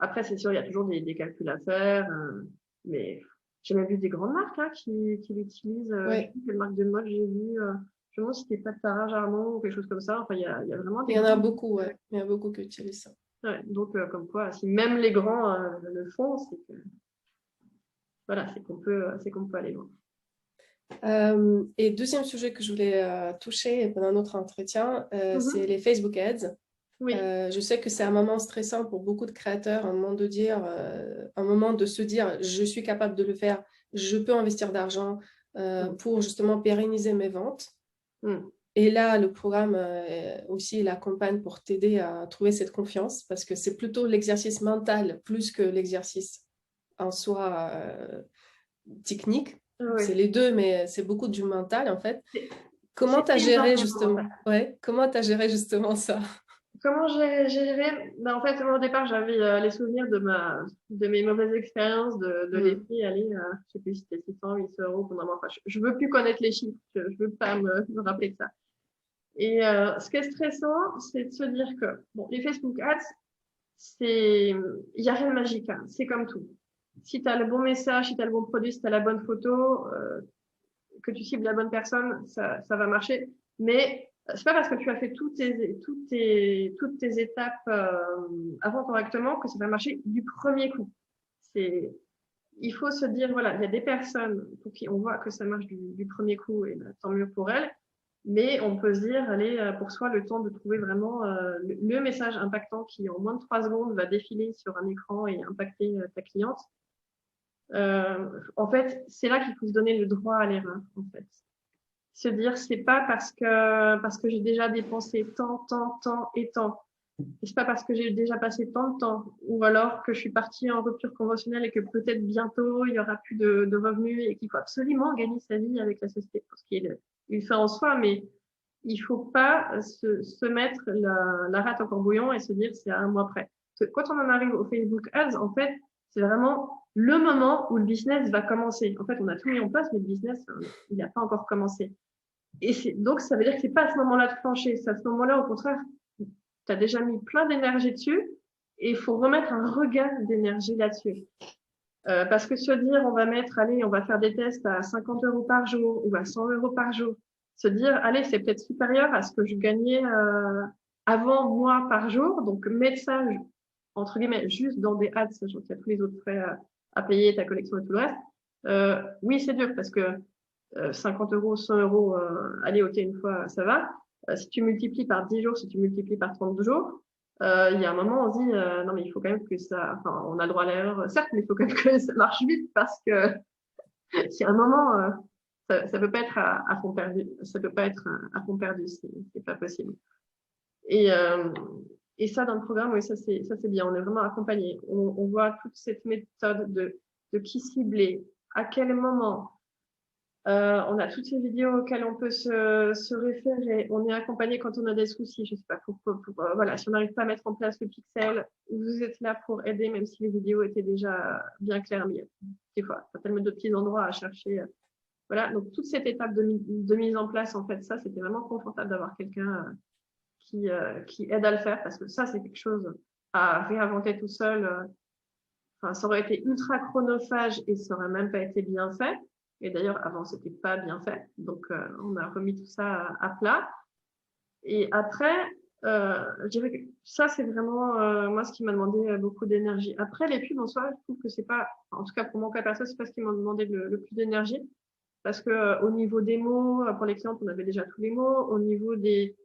après c'est sûr il y a toujours des calculs à faire, mais j'ai même vu des grandes marques qui l'utilisent. Je sais plus quelle marque de mode j'ai vu. Je me demande si c'était pas Tara Jarnon ou quelque chose comme ça. Enfin il y a vraiment des. Il y en a beaucoup, ouais. Il y en a beaucoup qui utilisent ça. Ouais, donc comme quoi, si même les grands le font, c'est que voilà, c'est qu'on peut aller loin. Et deuxième sujet que je voulais toucher pendant notre entretien, c'est les Facebook Ads. Oui. Je sais que c'est un moment stressant pour beaucoup de créateurs, un moment de se dire je suis capable de le faire, je peux investir d'argent pour justement pérenniser mes ventes. Et là, le programme aussi l'accompagne pour t'aider à trouver cette confiance parce que c'est plutôt l'exercice mental plus que l'exercice en soi technique. Oui. C'est les deux, mais c'est beaucoup du mental en fait. Comment tu as géré justement comment tu as géré justement ça? Comment j'ai géré? En fait, au départ, j'avais les souvenirs de mes mauvaises expériences, de laisser aller, je sais plus si c'était 600, 800 euros pendant moi. Enfin, je veux plus connaître les chiffres, je veux pas me rappeler de ça. Et ce qui est stressant, c'est de se dire que les Facebook Ads, il n'y a rien de magique, hein. C'est comme tout. Si tu as le bon message, si tu as le bon produit, si tu as la bonne photo, que tu cibles la bonne personne, ça va marcher. Mais c'est pas parce que tu as fait toutes tes étapes avant correctement que ça va marcher du premier coup. Il faut se dire, voilà, il y a des personnes pour qui on voit que ça marche du premier coup, et tant mieux pour elles. Mais on peut se dire, allez, pour soi, le temps de trouver vraiment le message impactant qui, en moins de 3 secondes, va défiler sur un écran et impacter ta cliente. En fait, c'est là qu'il faut se donner le droit à l'erreur, en fait. Se dire, c'est pas parce que j'ai déjà dépensé tant et tant. Et c'est pas parce que j'ai déjà passé tant de temps, ou alors que je suis partie en rupture conventionnelle et que peut-être bientôt il y aura plus de revenus et qu'il faut absolument gagner sa vie avec la société, ce qui est une fin en soi, mais il faut pas se mettre la rate au courbouillon et se dire c'est à un mois près. Parce que quand on en arrive au Facebook Ads, en fait, c'est vraiment le moment où le business va commencer. En fait, on a tout mis en place, mais le business, il n'a pas encore commencé. Et donc, ça veut dire que c'est pas à ce moment-là de plancher. C'est à ce moment-là, au contraire, tu as déjà mis plein d'énergie dessus et il faut remettre un regain d'énergie là-dessus. Parce que se dire, on va mettre, allez, on va faire des tests à 50 € par jour ou à 100 € par jour, se dire, allez, c'est peut-être supérieur à ce que je gagnais avant moi par jour. Donc, mettre ça, entre guillemets, juste dans des ads, sachant qu'il y a tous les autres frais à payer, ta collection et tout le reste. Oui, c'est dur parce que 50 €, 100 €, aller ôter une fois, ça va. Si tu multiplies par 10 jours, si tu multiplies par 30 jours, il y a un moment, on se dit, non, mais il faut quand même que ça, enfin, on a le droit à l'erreur, certes, mais il faut quand même que ça marche vite parce que il y a un moment, ça peut pas être à fond perdu, ça peut pas être à fond perdu, c'est pas possible. Et, euh, et ça, dans le programme, oui, ça c'est bien. On est vraiment accompagné. On voit toute cette méthode de qui cibler, à quel moment. On a toutes ces vidéos auxquelles on peut se référer. On est accompagné quand on a des soucis. Je sais pas, voilà, si on n'arrive pas à mettre en place le pixel, vous êtes là pour aider, même si les vidéos étaient déjà bien claires. Mais des fois, il y a tellement de petits endroits à chercher. Voilà, donc toute cette étape de mise en place, en fait, ça, c'était vraiment confortable d'avoir quelqu'un qui aide à le faire, parce que ça, c'est quelque chose à réinventer tout seul. Enfin, ça aurait été ultra chronophage et ça aurait même pas été bien fait. Et d'ailleurs, avant, c'était pas bien fait. Donc, on a remis tout ça à plat. Et après, je dirais que ça, c'est vraiment moi ce qui m'a demandé beaucoup d'énergie. Après, les pubs en soi, je trouve que c'est pas, en tout cas pour mon cas perso, c'est pas ce qui m'a demandé le plus d'énergie. Parce que au niveau des mots, pour les clientes, on avait déjà tous les mots. Au niveau des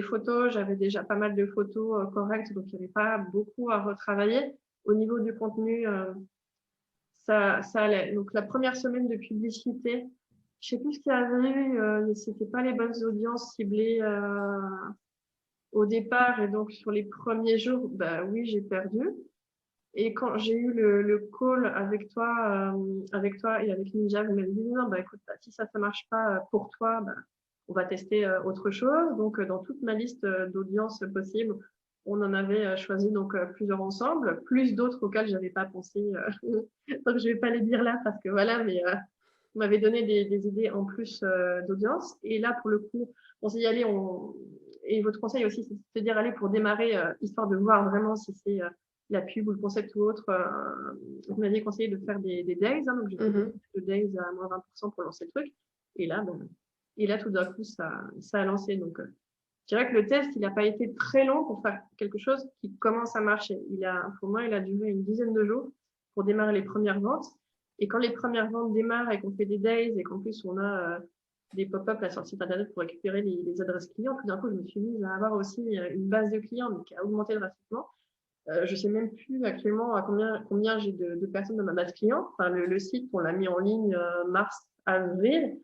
photos, j'avais déjà pas mal de photos correctes, donc il n'y avait pas beaucoup à retravailler. Au niveau du contenu, ça allait. Donc la première semaine de publicité, je sais plus ce qu'il y avait eu, c'était pas les bonnes audiences ciblées au départ, et donc sur les premiers jours, bah oui, j'ai perdu. Et quand j'ai eu le call avec toi et avec Ninja, vous m'avez dit non, bah écoute, bah, si ça marche pas pour toi, bah, on va tester autre chose. Donc dans toute ma liste d'audiences possibles, on en avait choisi donc plusieurs ensemble, plus d'autres auxquels j'avais pas pensé. Donc je vais pas les dire là parce que voilà, mais vous m'avez donné des idées en plus d'audience. Et là pour le coup, on s'est dit allez, et votre conseil aussi, c'est de dire allez pour démarrer, histoire de voir vraiment si c'est la pub ou le concept ou autre. Vous m'aviez conseillé de faire des days, hein, donc j'ai fait des days à moins 20% pour lancer le truc. Et là, tout d'un coup, ça a lancé. Donc, je dirais que le test, il n'a pas été très long pour faire quelque chose qui commence à marcher. Pour moi, il a duré une dizaine de jours pour démarrer les premières ventes. Et quand les premières ventes démarrent et qu'on fait des days et qu'en plus on a des pop-up sur le site internet pour récupérer les adresses clients, tout d'un coup, je me suis mise à avoir aussi une base de clients mais qui a augmenté drastiquement. Je sais même plus actuellement à combien j'ai de personnes dans ma base client. Enfin, le site, on l'a mis en ligne mars, avril.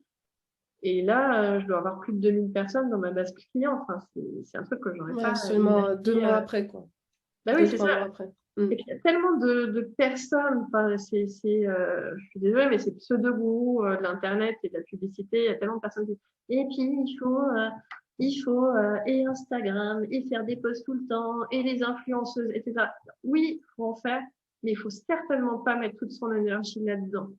Et là, je dois avoir plus de 2000 personnes dans ma base client. Enfin, c'est un truc que j'aurais pas seulement 2 mois après, quoi. Bah oui, c'est 2, 3 ça. mois après. Et puis, il y a tellement de personnes, enfin, je suis désolée, mais c'est pseudo-gourou de l'Internet et de la publicité. Il y a tellement de personnes qui et puis, et Instagram, et faire des posts tout le temps, et les influenceuses, etc. Oui, il faut en faire, mais il faut certainement pas mettre toute son énergie là-dedans.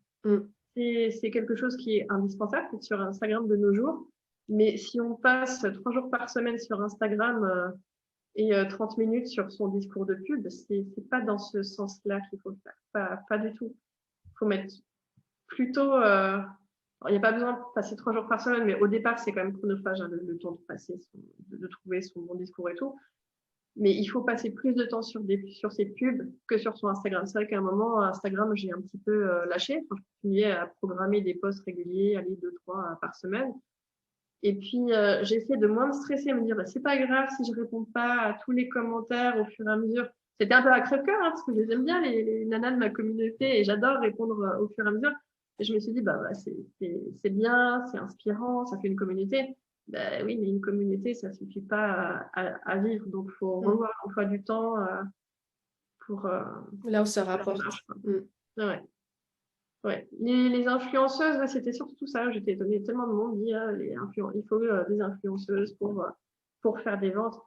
C'est quelque chose qui est indispensable sur Instagram de nos jours. Mais si on passe 3 jours par semaine sur Instagram et 30 minutes sur son discours de pub, c'est pas dans ce sens-là qu'il faut le faire. Pas du tout. Il faut mettre plutôt. Il n'y a pas besoin de passer 3 jours par semaine, mais au départ, c'est quand même chronophage, hein, le temps de passer, de trouver son bon discours et tout. Mais il faut passer plus de temps sur ces pubs que sur son Instagram. C'est vrai qu'à un moment, Instagram, j'ai un petit peu lâché. Enfin, je continuais à programmer des posts réguliers, aller 2, 3 par semaine. Et puis, j'essaie de moins me stresser, me dire, bah, c'est pas grave si je réponds pas à tous les commentaires au fur et à mesure. C'était un peu à crève-cœur, hein, parce que je les aime bien, les nanas de ma communauté, et j'adore répondre au fur et à mesure. Et je me suis dit, bah c'est bien, c'est inspirant, ça fait une communauté. Ben oui, mais une communauté, ça suffit pas à vivre. Donc, faut revoir l'emploi du temps pour Là où ça que ça rapporte. démarche, quoi. Ouais. Ouais. Les influenceuses, ouais, c'était surtout ça. J'étais étonnée. Tellement de monde dit il faut des influenceuses pour faire des ventes.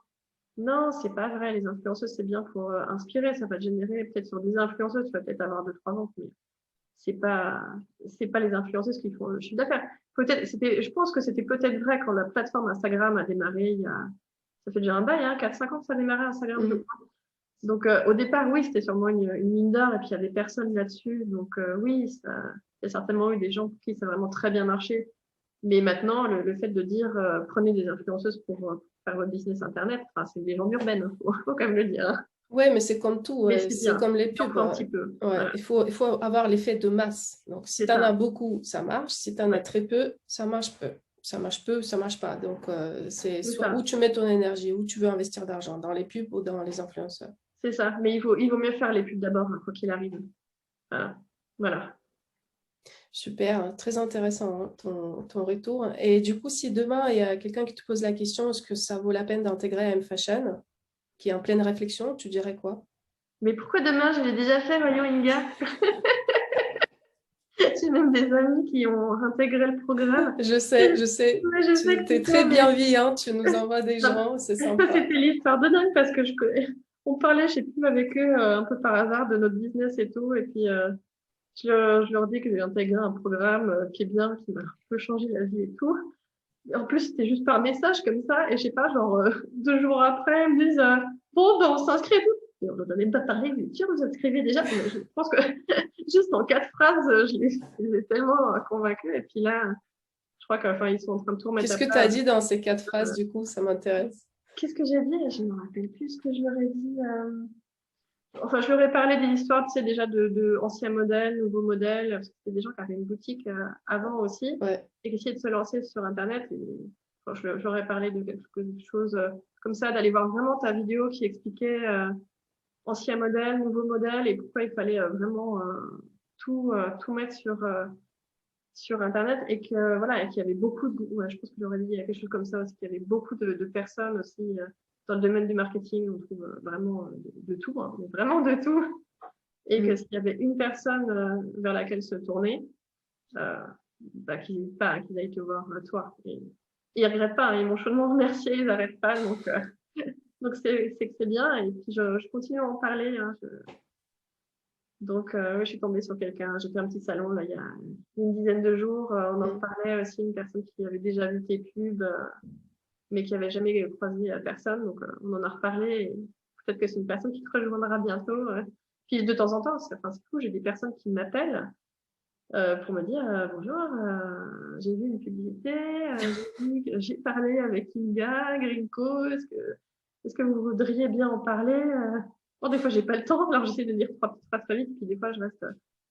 Non, c'est pas vrai. Les influenceuses, c'est bien pour inspirer. Ça va te générer peut-être sur des influenceuses, tu vas peut-être avoir 2-3 ventes, mais c'est pas c'est pas les influenceuses qui font le chiffre d'affaires. Je pense que c'était peut-être vrai quand la plateforme Instagram a démarré ça fait déjà un bail, hein, 4-5 ans que ça a démarré Instagram, je crois. Donc, au départ, oui, c'était sûrement une mine d'or et puis il y a des personnes là-dessus. Donc, oui, il y a certainement eu des gens pour qui ça a vraiment très bien marché. Mais maintenant, le fait de dire prenez des influenceuses pour faire votre business internet, enfin, c'est des gens urbaines, faut quand même le dire, hein. Ouais, mais c'est comme tout, Mais c'est c'est bien, comme les il en pubs, faut un hein. petit peu. Ouais, Voilà, il faut avoir l'effet de masse. Donc, si c'est tu en as ça. beaucoup, ça marche. Si tu en as Ouais, très peu, ça marche peu. Ça marche peu, ça marche pas. Donc, c'est c'est soit où ça. tu mets ton énergie, où tu veux investir d'argent, dans les pubs ou dans les influenceurs. C'est ça. Mais il vaut mieux faire les pubs d'abord, hein, quoi qu'il arrive. Voilà. Voilà. Super, hein, très intéressant, hein, ton retour. Et du coup, si demain, il y a quelqu'un qui te pose la question, est-ce que ça vaut la peine d'intégrer M Fashion, qui est en pleine réflexion, tu dirais quoi? Mais pourquoi demain, je l'ai déjà fait, voyons, Inga? J'ai même des amis qui ont intégré le programme. Je sais, Ouais, je sais tu que c'est es toi, très mais bienveillant, tu nous envoies des non. gens, c'est Ça, sympa. c'était l'histoire de dingue parce que on parlait, je sais plus, avec eux un peu par hasard de notre business et tout. Et puis, je leur dis que j'ai intégré un programme qui est bien, qui m'a un peu changé la vie et tout. Et en plus, c'était juste par message comme ça. Et je sais pas, genre, 2 jours après, ils me disent bon, ben, on s'inscrit et tout. Et on n'en a même pas parlé. Je dis tiens, vous inscrivez déjà. Mais je pense que juste en 4 phrases, je les ai tellement convaincus. Et puis là, je crois qu'enfin, ils sont en train de tout remettre Qu'est-ce à que tu as plat. dit dans ces 4 phrases, du coup, ça m'intéresse. Qu'est-ce que j'ai dit? Je me rappelle plus ce que je leur ai dit. Enfin, je leur ai parlé des histoires, tu sais, déjà de anciens modèles, nouveaux modèles, parce que c'était des gens qui avaient une boutique avant aussi Ouais. et qui essayaient de se lancer sur Internet. Et, enfin, je leur ai parlé de quelque chose comme ça, d'aller voir vraiment ta vidéo qui expliquait anciens modèles, nouveaux modèles et pourquoi il fallait vraiment tout mettre sur Internet et que voilà, et qu'il y avait beaucoup de, ouais, je pense que j'aurais dit il y a quelque chose comme ça aussi, qu'il y avait beaucoup de personnes aussi dans le domaine du marketing, on trouve vraiment de tout, hein, mais vraiment de tout, et que Mm. s'il y avait une personne vers laquelle se tourner, euh, bah, qu'ils aillent te voir toi. Et ils regrettent pas, hein, ils m'ont chaudement remercié, ils n'arrêtent pas, donc c'est que c'est bien, et puis je continue à en parler, hein, donc, oui, je suis tombée sur quelqu'un. J'ai fait un petit salon là, il y a une dizaine de jours. On en Mm. reparlait aussi, une personne qui avait déjà vu tes pubs, mais qui avait jamais croisé personne. Donc, on en a reparlé. Et peut-être que c'est une personne qui te rejoindra bientôt. Puis, de temps en temps, c'est fou, j'ai des personnes qui m'appellent pour me dire bonjour, j'ai vu une publicité, j'ai parlé avec Inga, Grinko, est-ce que vous voudriez bien en parler Bon, des fois, j'ai pas le temps, alors j'essaie de dire 3 petites phrases très vite, puis des fois,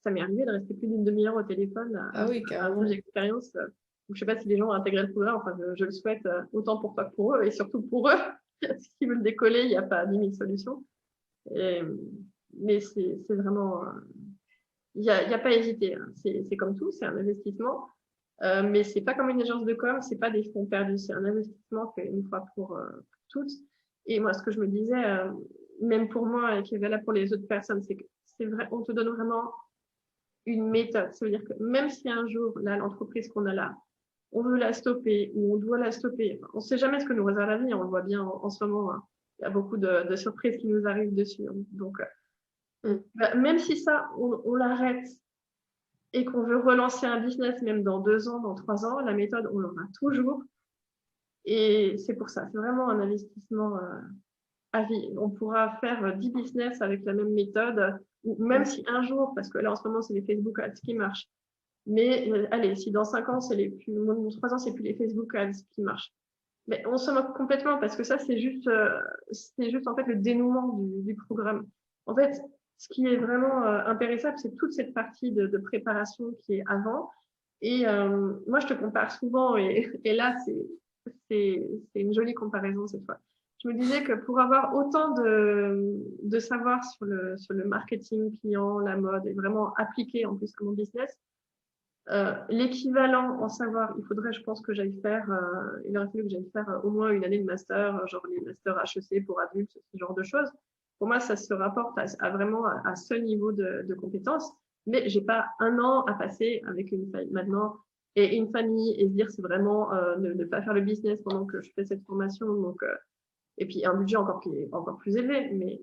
ça m'est arrivé de rester plus d'une demi-heure au téléphone Ah oui, à un stage carrément. d'expérience. Donc, je sais pas si les gens ont intégré le programme, enfin, je le souhaite autant pour toi que pour eux, et surtout pour eux. S'ils veulent décoller, il n'y a pas 10 000 solutions. Et, mais c'est vraiment, il y a pas à hésiter, hein. C'est comme tout, c'est un investissement. Mais c'est pas comme une agence de com, c'est pas des fonds perdus, c'est un investissement fait une fois pour toutes. Et moi, ce que je me disais, même pour moi et qui est valable pour les autres personnes, c'est que c'est vrai, on te donne vraiment une méthode. Ça veut dire que même si un jour, là, l'entreprise qu'on a là, on veut la stopper ou on doit la stopper, on sait jamais ce que nous réserve l'avenir, on le voit bien en ce moment, hein. Il y a beaucoup de surprises qui nous arrivent dessus. Donc, Mm. même si ça, on l'arrête et qu'on veut relancer un business même dans 2 ans, dans 3 ans, la méthode, on l'aura toujours. Et c'est pour ça, c'est vraiment un investissement à vie. On pourra faire 10 business avec la même méthode, ou même Mm. si un jour, parce que là en ce moment c'est les Facebook Ads qui marchent, mais allez, si dans 5 ans, dans 3 ans, c'est plus les Facebook Ads qui marchent. Mais on se moque complètement parce que ça, c'est juste en fait le dénouement du programme. En fait, ce qui est vraiment impérissable, c'est toute cette partie de préparation qui est avant. Et moi, je te compare souvent, et là, c'est une jolie comparaison cette fois. Je me disais que pour avoir autant de savoir sur le marketing client, la mode, et vraiment appliqué en plus à mon business, l'équivalent en savoir, il faudrait, je pense, que j'aille faire, il aurait fallu que j'aille faire au moins une année de master, genre les masters HEC pour adultes, ce genre de choses. Pour moi, ça se rapporte vraiment à ce niveau de compétences, mais j'ai pas un an à passer avec une famille maintenant et une famille et se dire c'est vraiment ne pas faire le business pendant que je fais cette formation. Donc, et puis un budget encore plus élevé, mais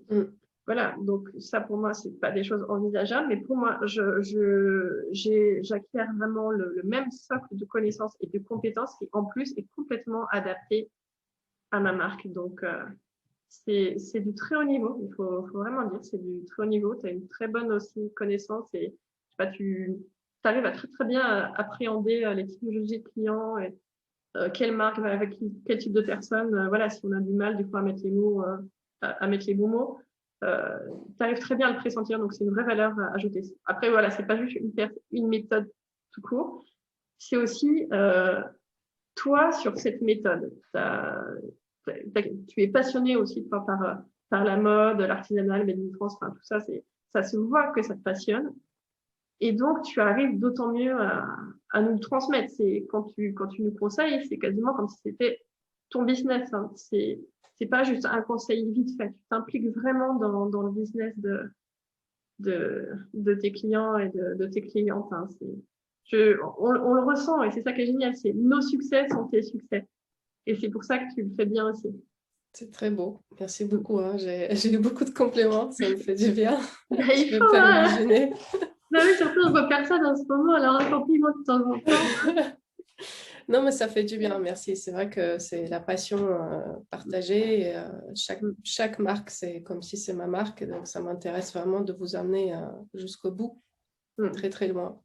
voilà, donc ça pour moi, c'est pas des choses envisageables, mais pour moi, j'acquiers vraiment le même socle de connaissances et de compétences qui, en plus, est complètement adapté à ma marque. Donc, c'est du très haut niveau, faut vraiment dire, c'est du très haut niveau. Tu as une très bonne aussi connaissance et je sais pas, tu arrives à très très bien appréhender les typologies de clients et quelle marque va avec quel type de personne. Voilà, si on a du mal, du coup, à mettre les mots, à mettre les bons mots, tu arrives très bien à le pressentir. Donc, c'est une vraie valeur ajoutée. Après, voilà, c'est pas juste une méthode tout court. C'est aussi toi sur cette méthode. Tu es passionné aussi par la mode, l'artisanat, le Made in France, enfin, tout ça, ça se voit que ça te passionne. Et donc, tu arrives d'autant mieux à nous le transmettre. C'est quand tu nous conseilles, c'est quasiment comme si c'était ton business. Hein. C'est pas juste un conseil vite fait. Tu t'impliques vraiment dans le business de tes clients et de tes clientes. Hein. On le ressent et c'est ça qui est génial. C'est nos succès sont tes succès. Et c'est pour ça que tu le fais bien aussi. C'est très beau. Merci beaucoup. Hein. J'ai eu beaucoup de compliments. Ça me fait du bien. Ben, Je il vais me faut, faire hein. imaginer. Ben oui, surtout, on voit personne en ce moment. Alors, un compliment de temps en temps. Non, mais ça fait du bien, merci. C'est vrai que c'est la passion partagée. Et, chaque marque, c'est comme si c'est ma marque. Donc, ça m'intéresse vraiment de vous amener jusqu'au bout, très, très loin.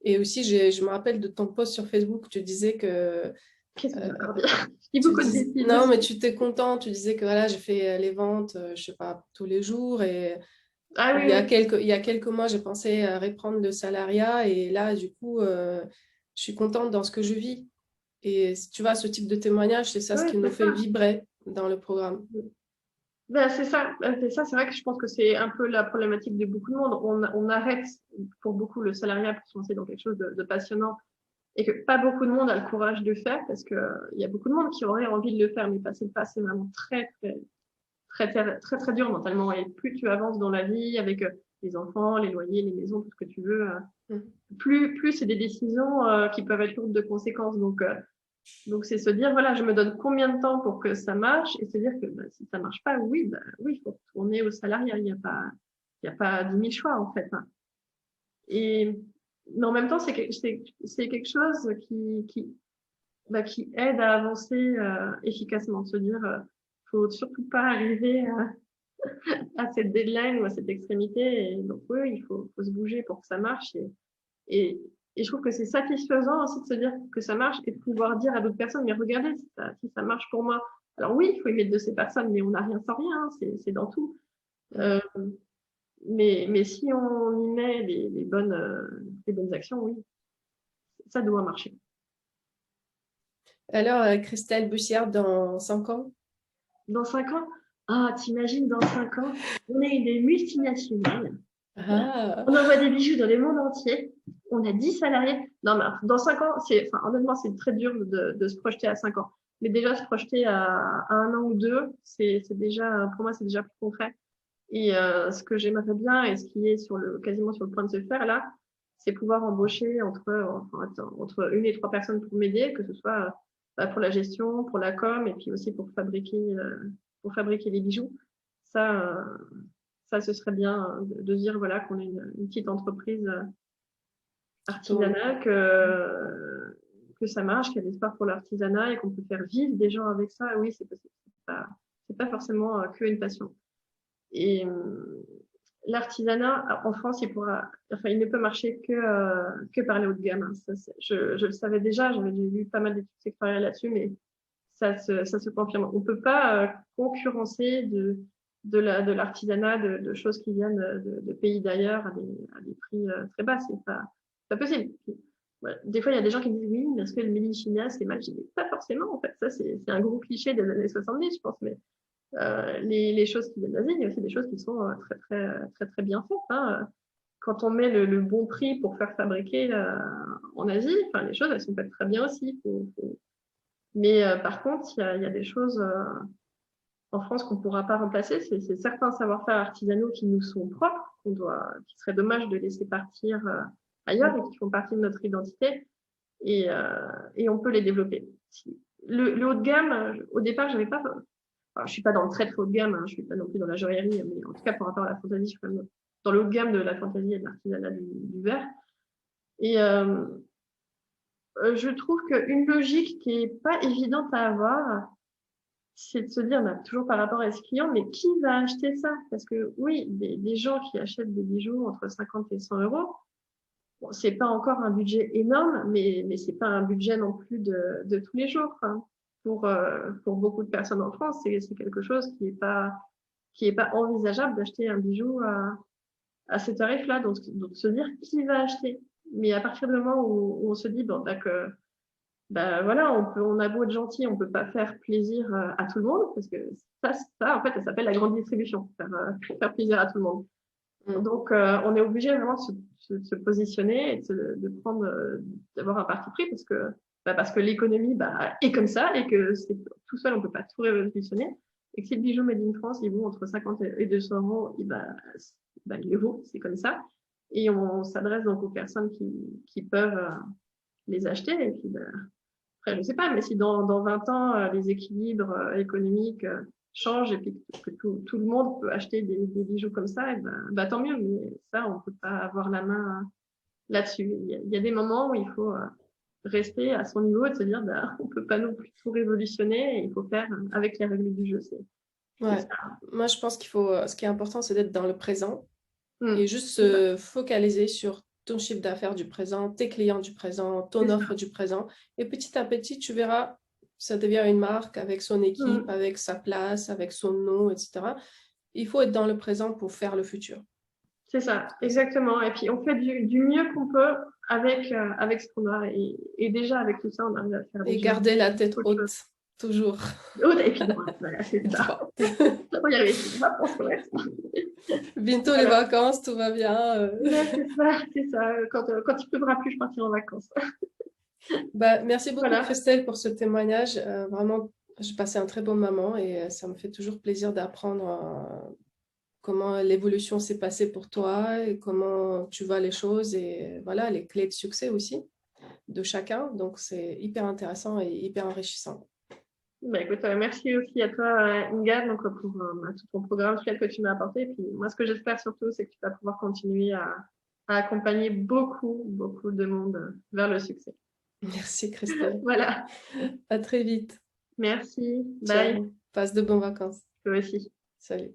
Et aussi, je me rappelle de ton post sur Facebook, tu disais que... Qu'est-ce que je veux dire? Je dis beaucoup de bêtises non, aussi. mais tu étais content. Tu disais que voilà, j'ai fait les ventes, je sais pas, tous les jours. Et Ah oui, oui. il y a quelques mois, j'ai pensé à reprendre le salariat. Et là, du coup, je suis contente dans ce que je vis. Et tu vois, ce type de témoignage, c'est ça ce Oui, qui nous c'est fait ça. vibrer dans le programme. Ben, c'est ça. C'est ça. C'est vrai que je pense que c'est un peu la problématique de beaucoup de monde. On arrête pour beaucoup le salariat pour se lancer dans quelque chose de passionnant et que pas beaucoup de monde a le courage de le faire parce que il y a beaucoup de monde qui aurait envie de le faire, mais passer le pas, c'est vraiment très, très, très, très, très, très dur mentalement. Et plus tu avances dans la vie avec les enfants, les loyers, les maisons, tout ce que tu veux, plus c'est des décisions qui peuvent être lourdes de conséquences. Donc, c'est se dire, voilà, je me donne combien de temps pour que ça marche et se dire que bah, si ça marche pas, oui, il faut retourner au salariat. Il y a pas 10 000 choix, en fait. Hein. Mais en même temps, c'est quelque chose qui aide à avancer efficacement. Se dire, faut surtout pas arriver à cette deadline ou à cette extrémité. Et donc, oui, faut se bouger pour que ça marche. Et, et je trouve que c'est satisfaisant aussi de se dire que ça marche et de pouvoir dire à d'autres personnes, mais regardez, si ça marche pour moi. Alors oui, il faut y mettre de ces personnes, mais on n'a rien sans rien, hein, c'est dans tout. Euh, mais si on y met les bonnes actions, oui, ça doit marcher. Alors, Christelle Bussière, dans 5 ans? Dans 5 ans, ah, t'imagines, dans 5 ans, on est des multinationales. Ah, On envoie des bijoux dans le monde entier. On a 10 salariés. Non, mais dans 5 ans, honnêtement, c'est très dur de se projeter à 5 ans. Mais déjà, se projeter à 1 an ou 2, c'est déjà, pour moi, c'est déjà plus concret. Et ce que j'aimerais bien et ce qui est quasiment sur le point de se faire là, c'est pouvoir embaucher entre 1 et 3 personnes pour m'aider, que ce soit pour la gestion, pour la com et puis aussi pour fabriquer les bijoux. Ça, ça, ce serait bien de dire voilà qu'on est une petite entreprise qui tourne. artisanale, que ça marche, qu'il y a de l'espoir pour l'artisanat et qu'on peut faire vivre des gens avec ça. Oui, c'est possible. C'est pas forcément que une passion. Et l'artisanat, en France, il ne peut marcher que par les haut de gamme. Hein. Je le savais déjà, j'avais lu pas mal d'études sectorielles là-dessus, mais ça se confirme. On ne peut pas concurrencer de l'artisanat, de choses qui viennent de pays d'ailleurs à des prix très bas. C'est pas possible. Des fois, il y a des gens qui me disent oui, mais est-ce que le made in China, c'est mal? Je dis pas forcément, en fait. Ça, c'est un gros cliché des années 70, je pense. Mais les choses qui viennent d'Asie, il y a aussi des choses qui sont très, très, très, très bien faites. Hein. Quand on met le bon prix pour faire fabriquer en Asie, enfin, les choses, elles sont faites très bien aussi. Mais par contre, il y a des choses en France qu'on ne pourra pas remplacer. C'est certains savoir-faire artisanaux qui nous sont propres, qui serait dommage de laisser partir ailleurs et qui font partie de notre identité. Et on peut les développer. Le haut de gamme, au départ, j'avais pas. Alors, je suis pas dans le très très haut de gamme, hein, je suis pas non plus dans la joaillerie, mais en tout cas par rapport à la fantaisie, je suis quand même dans le haut de gamme de la fantaisie et de l'artisanat du verre. Et je trouve qu'une logique qui est pas évidente à avoir, c'est de se dire, bah, toujours par rapport à ce client, mais qui va acheter ça? Parce que oui, des gens qui achètent des bijoux entre 50 et 100 euros, bon, c'est pas encore un budget énorme, mais c'est pas un budget non plus de tous les jours. Hein. Pour beaucoup de personnes en France, c'est quelque chose qui est pas envisageable d'acheter un bijou à ce tarif-là. Donc, se dire qui va acheter. Mais à partir du moment où on se dit, bon, bah, voilà, on a beau être gentil, on peut pas faire plaisir à tout le monde, parce que ça en fait, ça s'appelle la grande distribution, faire plaisir à tout le monde. Donc, on est obligé vraiment de se positionner et de prendre, d'avoir un parti pris parce que l'économie est comme ça et que tout seul, on peut pas tout révolutionner. Et que si le bijou made in France, il vaut entre 50 et 200 euros, il le vaut, c'est comme ça. Et on s'adresse donc aux personnes qui peuvent les acheter. Et puis, après, je sais pas, mais si dans 20 ans, les équilibres économiques changent et puis que tout le monde peut acheter des bijoux comme ça, et tant mieux. Mais ça, on peut pas avoir la main là-dessus. Il y a des moments où il faut rester à son niveau et se dire, on peut pas non plus tout révolutionner et il faut faire avec les règles du jeu. Ouais. Moi, je pense ce qui est important, c'est d'être dans le présent Mm. et juste se focaliser sur ton chiffre d'affaires du présent, tes clients du présent, ton offre du présent. Et petit à petit, tu verras, ça devient une marque avec son équipe, avec sa place, avec son nom, etc. Il faut être dans le présent pour faire le futur. C'est ça, exactement. Et puis, on fait du mieux qu'on peut avec ce qu'on a. Et déjà, avec tout ça, on arrive à faire Et déjà garder la tête autre haute, chose. toujours. Haute et puis droite, voilà, c'est ça. On va y arriver, c'est ça, on se reste. Bientôt Voilà. les vacances, tout va bien. C'est ça. Quand il pleuvra plus, je partirai en vacances. Merci beaucoup, Voilà. Christelle, pour ce témoignage. Vraiment, j'ai passé un très bon moment et ça me fait toujours plaisir d'apprendre comment l'évolution s'est passée pour toi et comment tu vois les choses et voilà, les clés de succès aussi de chacun. Donc, c'est hyper intéressant et hyper enrichissant. Écoute, merci aussi à toi, Inga, donc, pour tout ton programme que tu m'as apporté. Et puis, moi, ce que j'espère surtout, c'est que tu vas pouvoir continuer à accompagner beaucoup, beaucoup de monde vers le succès. Merci, Christelle. Voilà. À très vite. Merci. Bye. Ciao. Passe de bonnes vacances. Toi aussi. Salut.